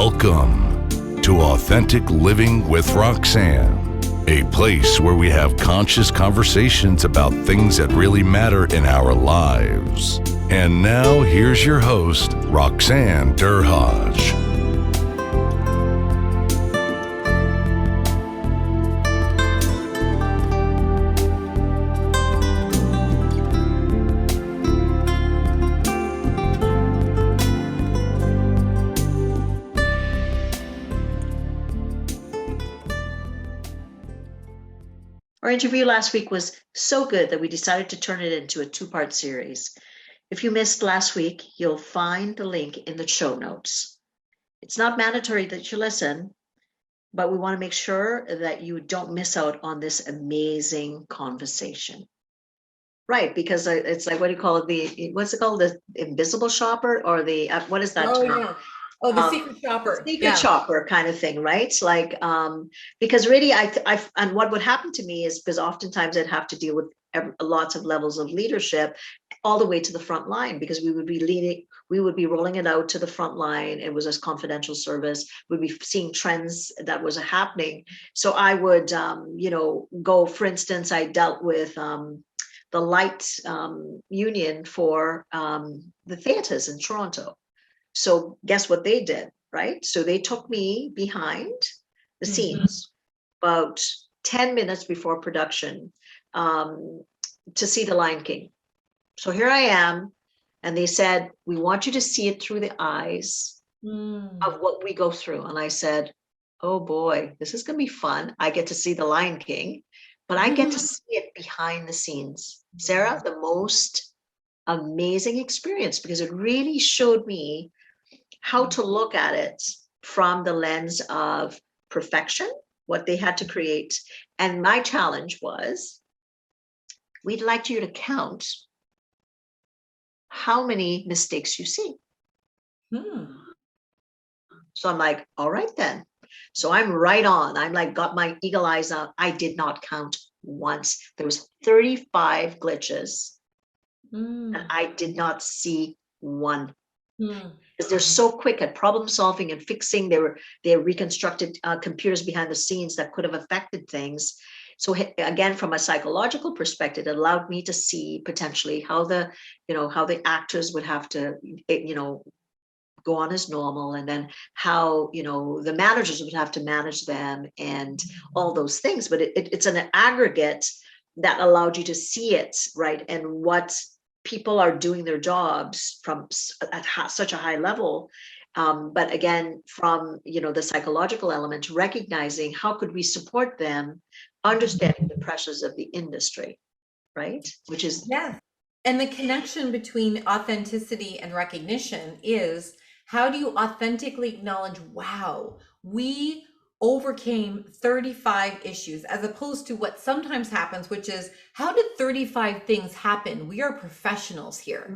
Welcome to Authentic Living with Roxanne, a place where we have conscious conversations about things that really matter in our lives. And now here's your host, Roxanne Derhaj. Our interview last week was so good that we decided to turn it into a two-part series. If you missed last week, you'll find the link in the show notes. It's not mandatory that you listen, but we want to make sure that you don't miss out on this amazing conversation. Right, because it's like, what do you call it? What's it called? The invisible shopper or the, what is that term? Yeah. Oh, the secret shopper. Secret shopper kind of thing, right? Like, because really, and what would happen to me is because oftentimes I'd have to deal with lots of levels of leadership, all the way to the front line, because we would be rolling it out to the front line. It was a confidential service. We'd be seeing trends that was happening. So I would, go. For instance, I dealt with the light union for the theaters in Toronto. So guess what they did, right? So they took me behind the scenes about 10 minutes before production to see The Lion King. So here I am, and they said, we want you to see it through the eyes of what we go through. And I said, oh boy, this is going to be fun. I get to see The Lion King, but I get to see it behind the scenes. Sarah, the most amazing experience, because it really showed me how to look at it from the lens of perfection, what they had to create. And my challenge was, we'd like you to count how many mistakes you see. So I'm like, all right then. So I'm right on. I'm like, got my eagle eyes out. I did not count once. There was 35 glitches and I did not see one. Because they're so quick at problem solving and fixing. They reconstructed computers behind the scenes that could have affected things. So again, from a psychological perspective, it allowed me to see potentially how the actors would have to, go on as normal, and then how, the managers would have to manage them and all those things. But it's an aggregate that allowed you to see it, right? And what people are doing their jobs from at such a high level. But again, from, the psychological element, recognizing how could we support them, understanding the pressures of the industry, right? Which is. Yeah. And the connection between authenticity and recognition is, how do you authentically acknowledge, wow, we overcame 35 issues, as opposed to what sometimes happens, which is, how did 35 things happen? We are professionals here.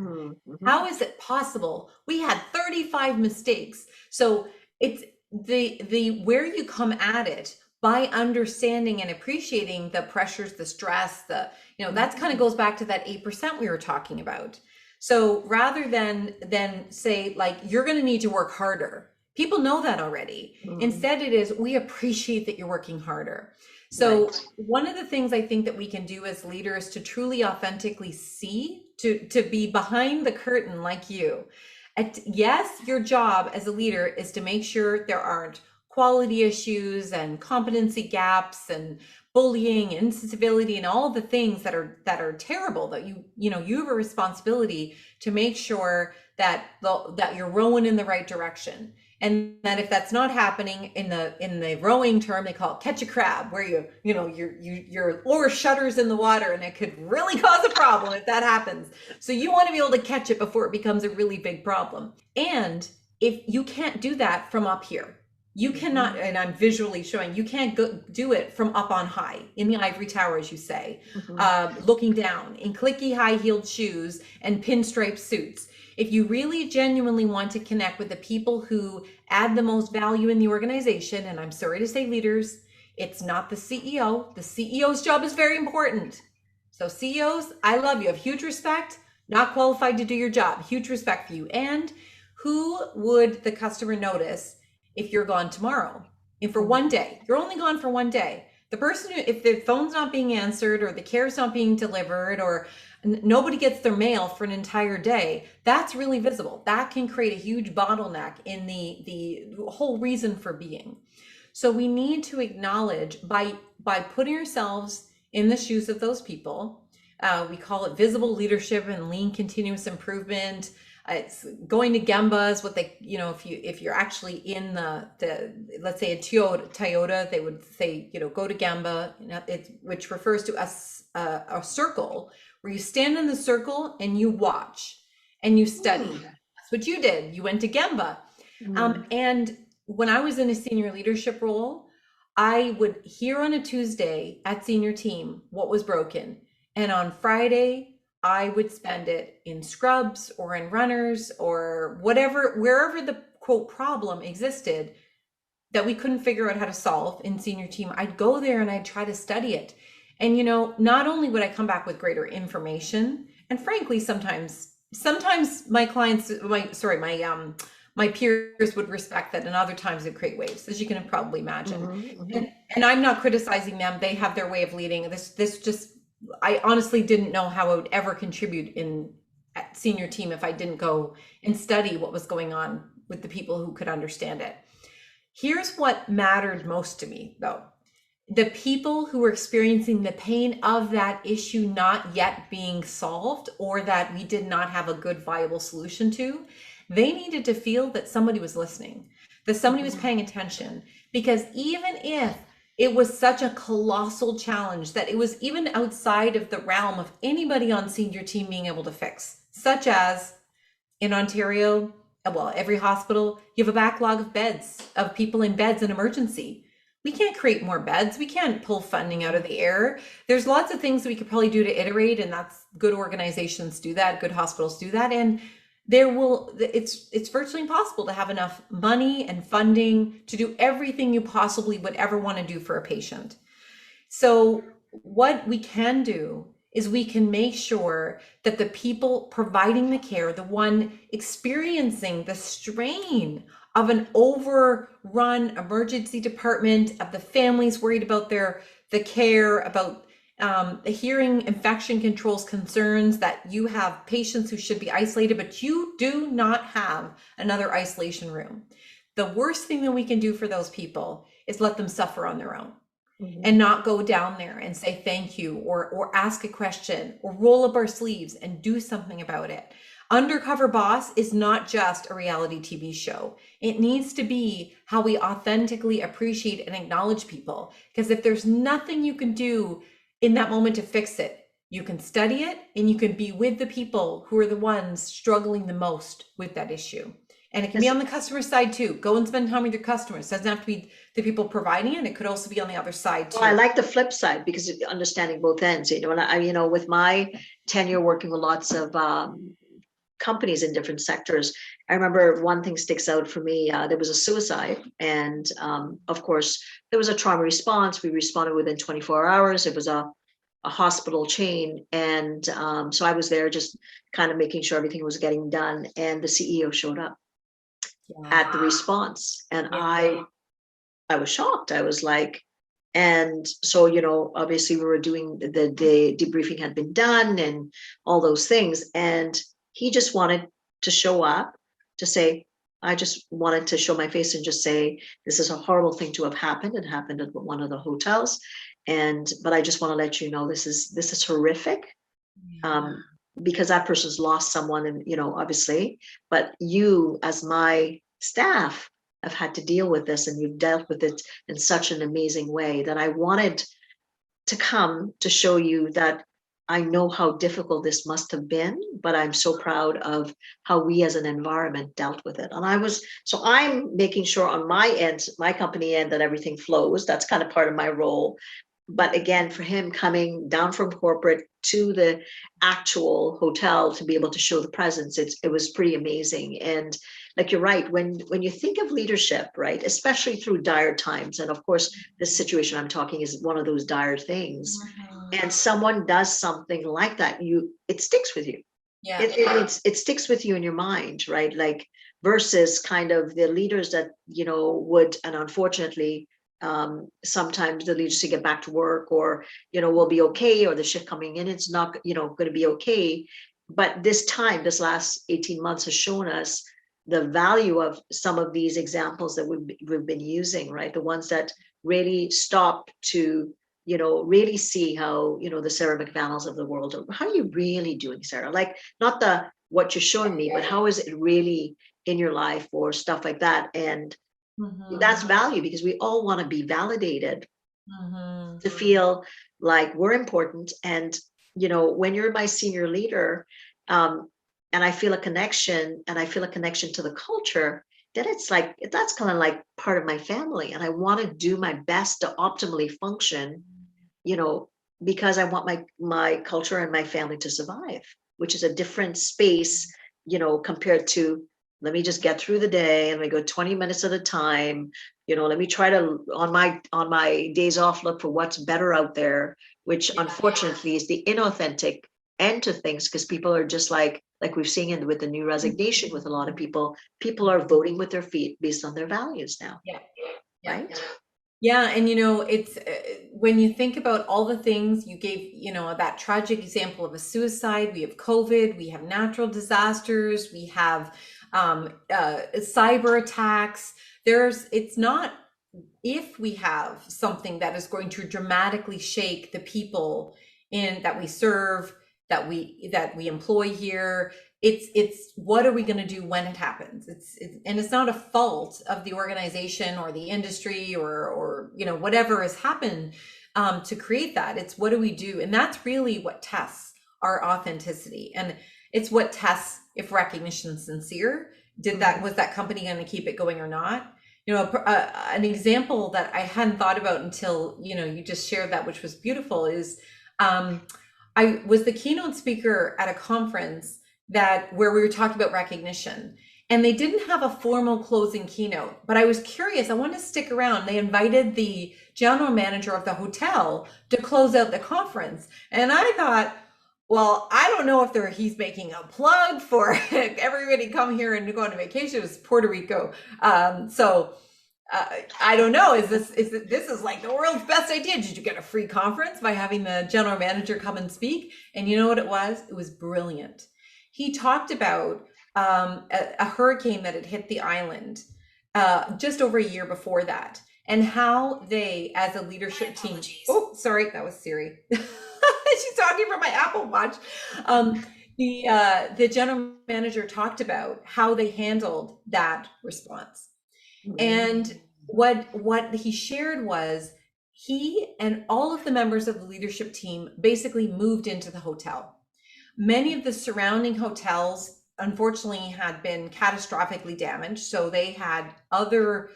How is it possible? We had 35 mistakes. So it's the where you come at it by understanding and appreciating the pressures, the stress, that kind of goes back to that 8% we were talking about. So rather than say, like, you're going to need to work harder, people know that already. Instead, it is, we appreciate that you're working harder. So one of the things I think that we can do as leaders to truly authentically see, to be behind the curtain like you. Yes, your job as a leader is to make sure there aren't quality issues and competency gaps and bullying, incivility, and all the things that are terrible, that you have a responsibility to make sure that you're rowing in the right direction. And that if that's not happening, in the rowing term, they call it catch a crab, where your oar shudders in the water, and it could really cause a problem if that happens. So you want to be able to catch it before it becomes a really big problem. And if you can't do that from up here, you cannot, and I'm visually showing, you can't do it from up on high in the ivory tower, as you say, looking down in clicky high-heeled shoes and pinstripe suits. If you really genuinely want to connect with the people who add the most value in the organization, and I'm sorry to say leaders, it's not the CEO. The CEO's job is very important. So CEOs, I love you. I have huge respect, not qualified to do your job. Huge respect for you. And who would the customer notice if you're gone tomorrow. And for one day, you're only gone for one day. The person who, if their phone's not being answered or the care's not being delivered or nobody gets their mail for an entire day, that's really visible. That can create a huge bottleneck in the whole reason for being. So we need to acknowledge by putting ourselves in the shoes of those people. We call it visible leadership and lean continuous improvement. It's going to Gemba is what they, if you're actually in the let's say a Toyota, they would say, go to Gemba, which refers to a circle where you stand in the circle and you watch and you study. That's what you did. You went to Gemba. And when I was in a senior leadership role, I would hear on a Tuesday at senior team what was broken. And on Friday, I would spend it in scrubs or in runners or whatever, wherever the quote problem existed that we couldn't figure out how to solve in senior team. I'd go there and I'd try to study it. And, not only would I come back with greater information, and frankly, sometimes my clients, my peers would respect that, and other times it'd create waves, as you can probably imagine. And I'm not criticizing them. They have their way of leading. This just, I honestly didn't know how I would ever contribute at senior team if I didn't go and study what was going on with the people who could understand it. Here's what mattered most to me, though. The people who were experiencing the pain of that issue not yet being solved, or that we did not have a good, viable solution to, they needed to feel that somebody was listening, that somebody was paying attention. Because even if it was such a colossal challenge that it was even outside of the realm of anybody on senior team being able to fix, such as in Ontario, well, every hospital, you have a backlog of beds, of people in beds in emergency. We can't create more beds. We can't pull funding out of the air. There's lots of things that we could probably do to iterate, and that's good organizations do that, good hospitals do that. And it's virtually impossible to have enough money and funding to do everything you possibly would ever want to do for a patient. So what we can do is we can make sure that the people providing the care, the one experiencing the strain of an overrun emergency department, of the families worried about the care, about hearing infection controls concerns, that you have patients who should be isolated, but you do not have another isolation room. The worst thing that we can do for those people is let them suffer on their own. And not go down there and say thank you, or ask a question, or roll up our sleeves and do something about it. Undercover Boss is not just a reality TV show. It needs to be how we authentically appreciate and acknowledge people. Because if there's nothing you can do in that moment to fix it, you can study it and you can be with the people who are the ones struggling the most with that issue. And it can be on the customer side too. Go and spend time with your customers. It doesn't have to be the people providing it. It could also be on the other side too. Well, I like the flip side, because understanding both ends, and I, with my tenure working with lots of companies in different sectors, I remember one thing sticks out for me. There was a suicide, and of course there was a trauma response. We responded within 24 hours. It was a hospital chain, and so I was there just kind of making sure everything was getting done, and the CEO showed up at the response, and I was shocked. I was like, and so obviously we were doing the debriefing had been done and all those things, and he just wanted to show up to say, I just wanted to show my face and just say, this is a horrible thing to have happened. It happened at one of the hotels. But I just want to let you know, this is horrific. Because that person's lost someone, and obviously, but you as my staff have had to deal with this, and you've dealt with it in such an amazing way that I wanted to come to show you that I know how difficult this must have been, but I'm so proud of how we as an environment dealt with it. And I'm making sure on my end, my company end, that everything flows. That's kind of part of my role. But again, for him coming down from corporate to the actual hotel to be able to show the presence, it was pretty amazing. And like, you're right, when you think of leadership, right, especially through dire times, and of course, this situation I'm talking is one of those dire things, and someone does something like that, it sticks with you. Yeah, it sticks with you in your mind, right? Like, versus kind of the leaders that, would, and unfortunately, sometimes the leaders to get back to work, or, will be okay, or the shift coming in, it's not, going to be okay. But this last 18 months has shown us the value of some of these examples that we've been using, right? The ones that really stop to, really see how, the Sarah McVanels of the world, how are you really doing, Sarah? Like, not what you're showing me, but how is it really in your life, or stuff like that. And that's value, because we all want to be validated, to feel like we're important. And, when you're my senior leader, and I feel a connection, to the culture, then it's like, that's kind of like part of my family. And I want to do my best to optimally function, because I want my culture and my family to survive, which is a different space, compared to, let me just get through the day and we go 20 minutes at a time. Let me try to, on my days off, look for what's better out there, which unfortunately is the inauthentic end to things, because people are just like we've seen with the new resignation, with a lot of people are voting with their feet based on their values now. Right. Yeah, and it's when you think about all the things you gave, that tragic example of a suicide, we have COVID, we have natural disasters, we have cyber attacks. It's not, if we have something that is going to dramatically shake the people that we serve, that we employ here, it's what are we going to do when it happens? And it's not a fault of the organization or the industry or whatever has happened to create that. It's what do we do? And that's really what tests our authenticity, and it's what tests if recognition's sincere. Was that company going to keep it going or not? An example that I hadn't thought about until you just shared that, which was beautiful, is I was the keynote speaker at a conference where we were talking about recognition, and they didn't have a formal closing keynote, but I was curious. I wanted to stick around. They invited the general manager of the hotel to close out the conference. And I thought, well, I don't know if he's making a plug for everybody come here and go on vacation. It was Puerto Rico. I don't know. This is like the world's best idea. Did you get a free conference by having the general manager come and speak? And you know what it was? It was brilliant. He talked about a hurricane that had hit the island just over a year before that, and how they, as a leadership team. Oh, sorry, that was Siri. She's talking from my Apple Watch. The general manager talked about how they handled that response. And what he shared was he and all of the members of the leadership team basically moved into the hotel. Many of the surrounding hotels, unfortunately, had been catastrophically damaged. So they had other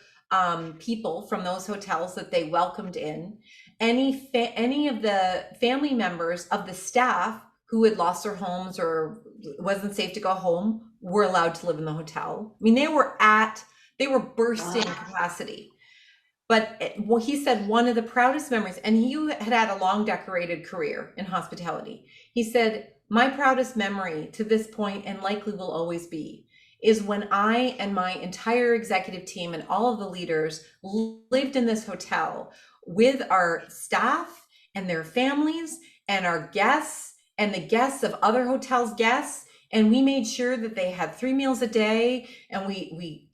people from those hotels that they welcomed in. Any of the family members of the staff who had lost their homes or wasn't safe to go home were allowed to live in the hotel. I mean, they were bursting capacity. But he said one of the proudest memories, and he had a long decorated career in hospitality. He said, my proudest memory to this point, and likely will always be, is when I and my entire executive team and all of the leaders lived in this hotel with our staff and their families and our guests and the guests of other hotels' guests. And we made sure that they had 3 meals a day, and we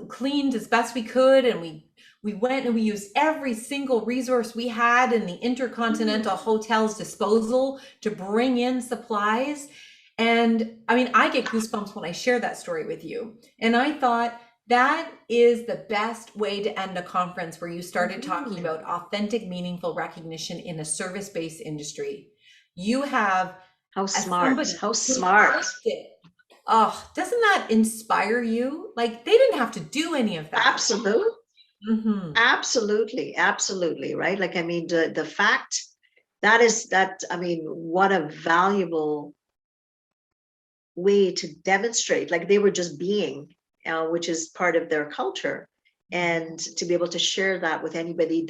cleaned as best we could, and we went and we used every single resource we had in the Intercontinental Hotel's disposal to bring in supplies. And I mean, I get goosebumps when I share that story with you. And I thought that is the best way to end a conference, where you started talking about authentic, meaningful recognition in a service-based industry. You have how smart. Oh, doesn't that inspire you? Like, they didn't have to do any of that. Absolutely. Absolutely. Right. Like, I mean, the fact I mean, what a valuable way to demonstrate, like, they were just being, which is part of their culture. And to be able to share that with anybody,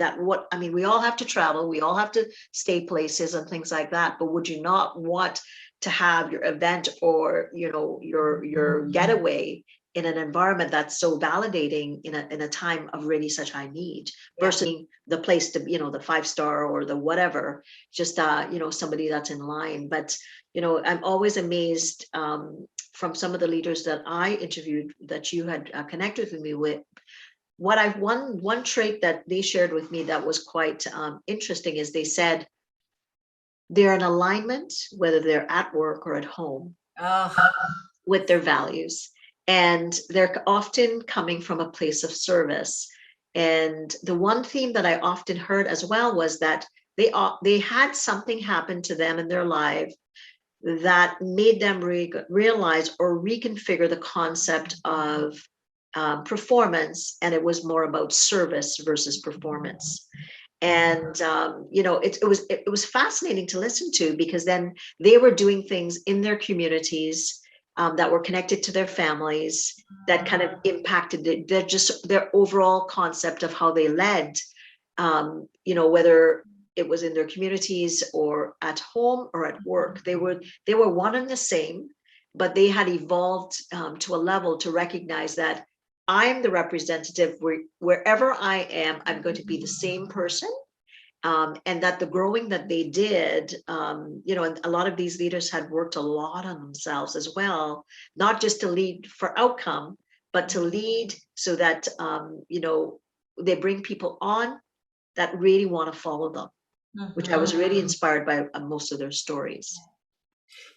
we all have to travel, we all have to stay places and things like that. But would you not want to have your event or, your getaway in an environment that's so validating in a time of really such high need, versus the place to, the 5-star or the whatever, just somebody that's in line. But I'm always amazed from some of the leaders that I interviewed that you had connected with me with. What I've one trait that they shared with me that was quite interesting is they said they're in alignment, whether they're at work or at home, with their values. And they're often coming from a place of service. And the one theme that I often heard as well was that they had something happen to them in their life that made them realize or reconfigure the concept of performance, and it was more about service versus performance. And it was fascinating to listen to, because then they were doing things in their communities that were connected to their families, that kind of impacted their overall concept of how they led, whether it was in their communities or at home or at work. They were one and the same, but they had evolved to a level to recognize that I'm the representative wherever I am, I'm going to be the same person. And that the growing that they did, and a lot of these leaders had worked a lot on themselves as well, not just to lead for outcome, but to lead so that, they bring people on that really want to follow them, which I was really inspired by most of their stories.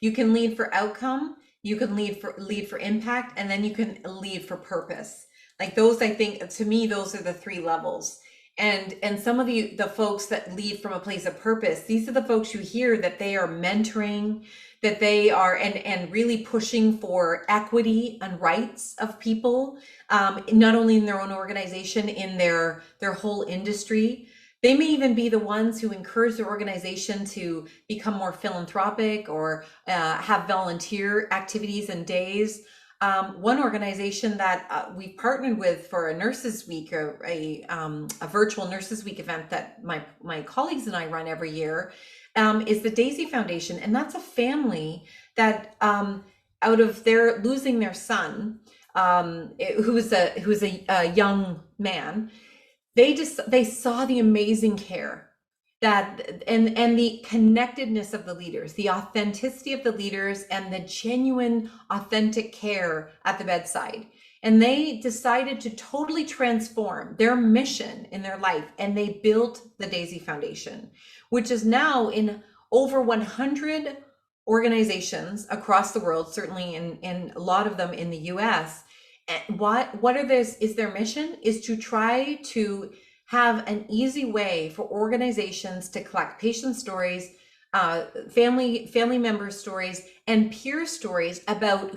You can lead for outcome, you can lead for impact, and then you can lead for purpose. Like those, I think, to me, those are the 3 levels. And some of the folks that lead from a place of purpose, these are the folks you hear that they are mentoring, that they are and really pushing for equity and rights of people, not only in their own organization, in their whole industry. They may even be the ones who encourage their organization to become more philanthropic or have volunteer activities and days. One organization that we partnered with for a Nurses Week, a virtual Nurses Week event that my colleagues and I run every year, is the Daisy Foundation. And that's a family that out of their losing their son, who was a young man, they saw the amazing care that and the connectedness of the leaders, the authenticity of the leaders, and the genuine authentic care at the bedside. And they decided to totally transform their mission in their life, and they built the Daisy Foundation, which is now in over 100 organizations across the world, certainly in a lot of them in the US. And what is their mission is to try to have an easy way for organizations to collect patient stories, family member stories, and peer stories about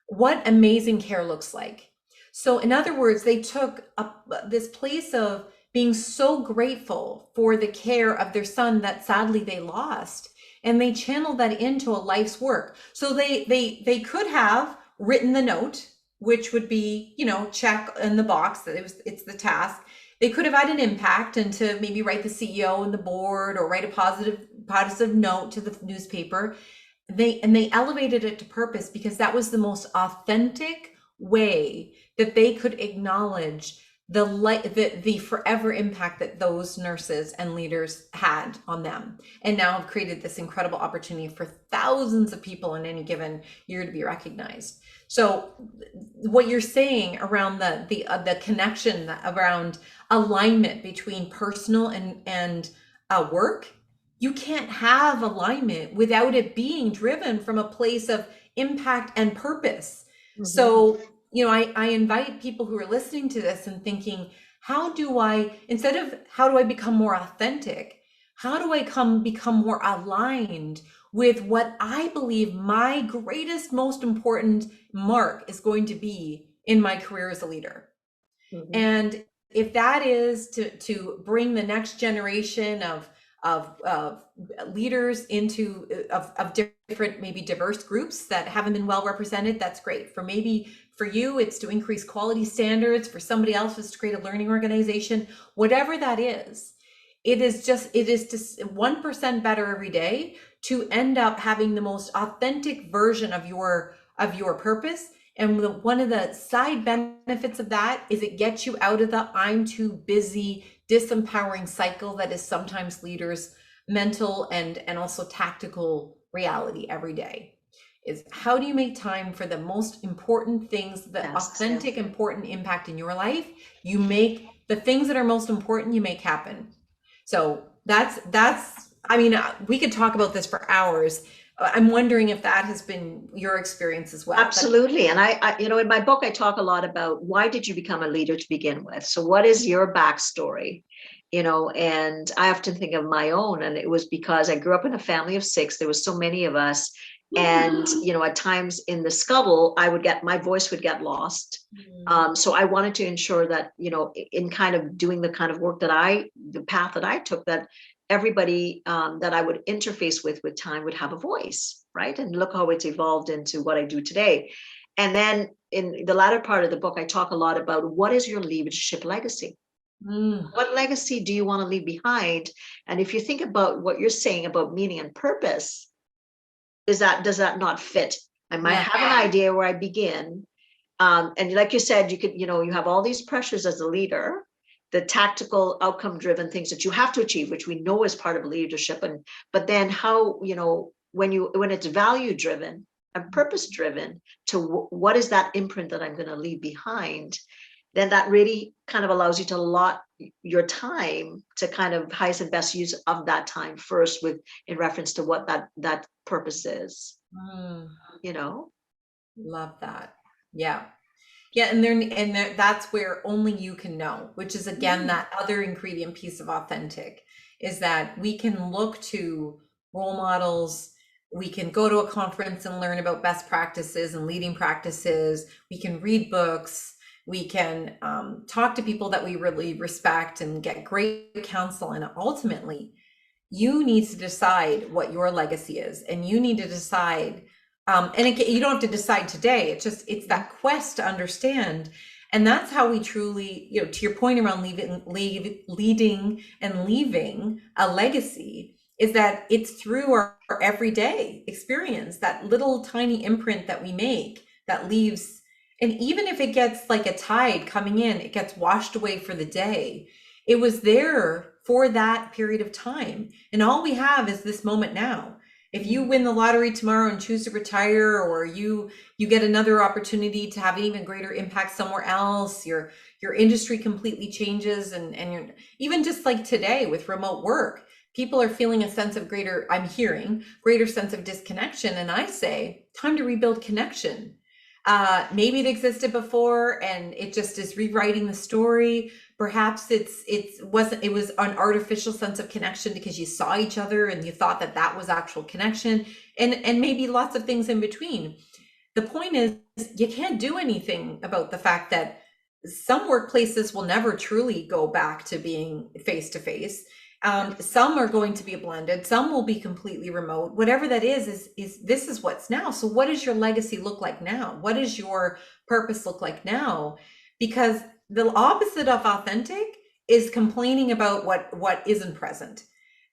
what amazing care looks like. So in other words, they took this place of being so grateful for the care of their son that sadly they lost, and they channeled that into a life's work. So they could have written the note, which would be, check in the box that it's the task. They could have had an impact and to maybe write the CEO and the board or write a positive note to the newspaper. They elevated it to purpose because that was the most authentic way that they could acknowledge the forever impact that those nurses and leaders had on them, and now have created this incredible opportunity for thousands of people in any given year to be recognized. So what you're saying around the connection around alignment between personal and work, you can't have alignment without it being driven from a place of impact and purpose. Mm-hmm. So, I invite people who are listening to this and thinking, instead of how do I become more authentic, how do I become more aligned with what I believe my greatest, most important mark is going to be in my career as a leader? Mm-hmm. And if that is to bring the next generation of leaders into different, maybe diverse groups that haven't been well represented, that's great. For you, it's to increase quality standards. For somebody else, it's to create a learning organization. Whatever that is, it is just 1% better every day to end up having the most authentic version of your purpose And one of the side benefits of that is it gets you out of the I'm too busy, disempowering cycle that is sometimes leaders' mental and also tactical reality every day. Is how do you make time for the most important things, the Yes, authentic, important impact in your life? You make the things that are most important, you make happen. So that's, I mean, we could talk about this for hours. I'm wondering if that has been your experience as well. absolutely. And I, you know, in my book, I talk a lot about why did you become a leader to begin with? So what is your backstory? You know, and I often think of my own, and it was because I grew up in a family of 6. There was so many of us. And, you know, at times in the scuffle, my voice would get lost. So I wanted to ensure that, you know, in kind of doing the kind of work the path that I took, that everybody that I would interface with time would have a voice, right? And look how it's evolved into what I do today. And then in the latter part of the book, I talk a lot about what is your leadership legacy? What legacy do you want to leave behind? And if you think about what you're saying about meaning and purpose, does that not fit? I might have an idea where I begin. And like you said, you have all these pressures as a leader, the tactical outcome driven things that you have to achieve, which we know is part of leadership. But then how, when it's value driven and purpose driven to what is that imprint that I'm going to leave behind, then that really kind of allows you to allot your time to kind of highest and best use of that time first in reference to what that purpose is, Love that. Yeah. Yeah, and that's where only you can know, which is again that other ingredient piece of authentic, is that we can look to role models, we can go to a conference and learn about best practices and leading practices, we can read books, we can talk to people that we really respect and get great counsel, and ultimately you need to decide what your legacy is, and you need to decide. And again, you don't have to decide today. It's that quest to understand. And that's how we truly, to your point around leading and leaving a legacy, is that it's through our everyday experience, that little tiny imprint that we make that leaves. And even if it gets like a tide coming in, it gets washed away for the day. It was there for that period of time. And all we have is this moment now. If you win the lottery tomorrow and choose to retire, or you get another opportunity to have an even greater impact somewhere else, your industry completely changes, and you're even just like today with remote work, people are feeling a sense of greater sense of disconnection. And I say, time to rebuild connection. Maybe it existed before and it just is rewriting the story. Perhaps it was an artificial sense of connection because you saw each other and you thought that was actual connection, and maybe lots of things in between. The point is, you can't do anything about the fact that some workplaces will never truly go back to being face to face. Some are going to be blended, some will be completely remote. Whatever that is this is what's now. So what does your legacy look like now? What does your purpose look like now? Because the opposite of authentic is complaining about what isn't present.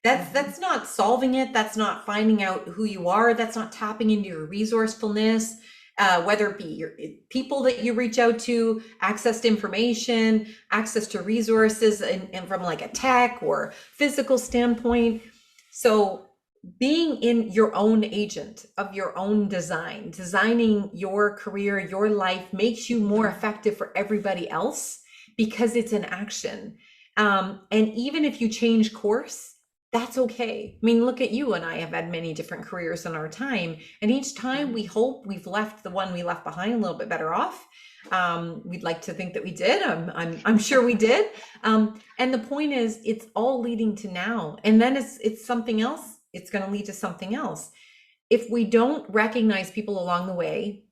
That's not solving it. That's not finding out who you are. That's not tapping into your resourcefulness, whether it be your people that you reach out to, access to information, access to resources, and from like a tech or physical standpoint. So being in your own agent of your own designing your career, your life, makes you more effective for everybody else because it's an action. And even if you change course, that's okay. I mean, look at you and I have had many different careers in our time. And each time we hope we've left the one we left behind a little bit better off. We'd like to think that we did. I'm sure we did. And the point is, it's all leading to now. And then it's something else. It's going to lead to something else. If we don't recognize people along the way,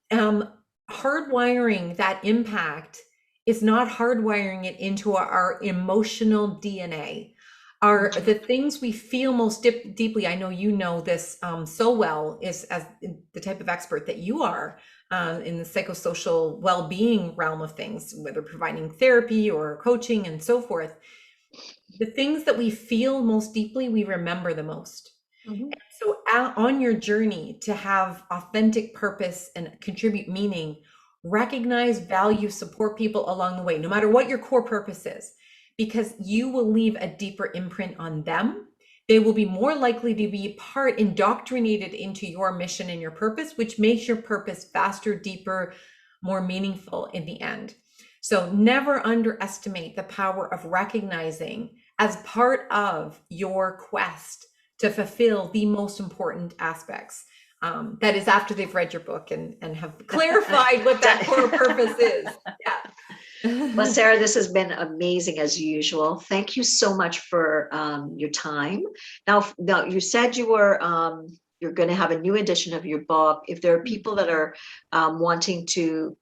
hardwiring that impact is not hardwiring it into our emotional DNA. Are the things we feel most deeply. I know you know this so well, is as the type of expert that you are in the psychosocial well-being realm of things, whether providing therapy or coaching and so forth. The things that we feel most deeply, we remember the most. Mhm. So on your journey to have authentic purpose and contribute meaning, recognize, value, support people along the way, no matter what your core purpose is, because you will leave a deeper imprint on them. They will be more likely to be indoctrinated into your mission and your purpose, which makes your purpose faster, deeper, more meaningful in the end. So never underestimate the power of recognizing as part of your quest to fulfill the most important aspects. That is after they've read your book and have clarified what that core purpose is. Yeah. Well, Sarah, this has been amazing as usual. Thank you so much for your time. Now, you said you're going to have a new edition of your book. If there are people that are wanting to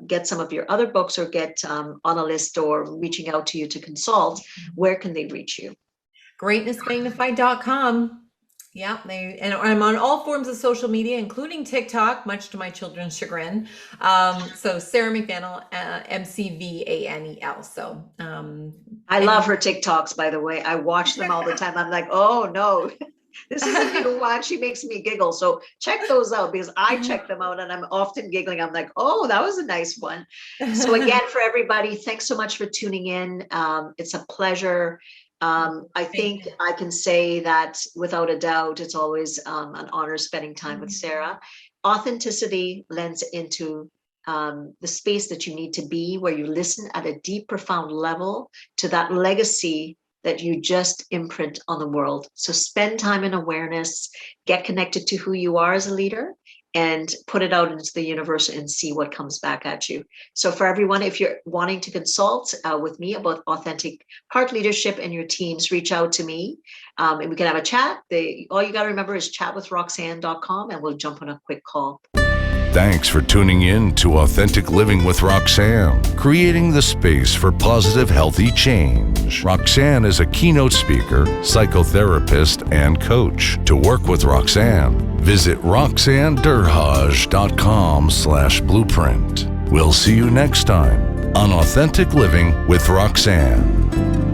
get some of your other books or get on a list or reaching out to you to consult, where can they reach you? Greatnessmagnified.com. Yeah, and I'm on all forms of social media, including TikTok, much to my children's chagrin. So Sarah McVanel, McVanel. So I love her TikToks, by the way. I watch them all the time. I'm like, oh no, this is a new one. She makes me giggle. So check those out, because I check them out and I'm often giggling. I'm like, oh, that was a nice one. So again, for everybody, thanks so much for tuning in. It's a pleasure. I think I can say that without a doubt, it's always an honor spending time with Sarah. Authenticity lends into the space that you need to be, where you listen at a deep, profound level to that legacy that you just imprint on the world. So spend time in awareness, get connected to who you are as a leader, and put it out into the universe and see what comes back at you. So for everyone, if you're wanting to consult with me about authentic heart leadership and your teams, reach out to me and we can have a chat. All you got to remember is chatwithroxanne.com and we'll jump on a quick call. Thanks for tuning in to Authentic Living with Roxanne, creating the space for positive, healthy change. Roxanne is a keynote speaker, psychotherapist, and coach. To work with Roxanne, visit roxannederhaj.com/blueprint. We'll see you next time on Authentic Living with Roxanne.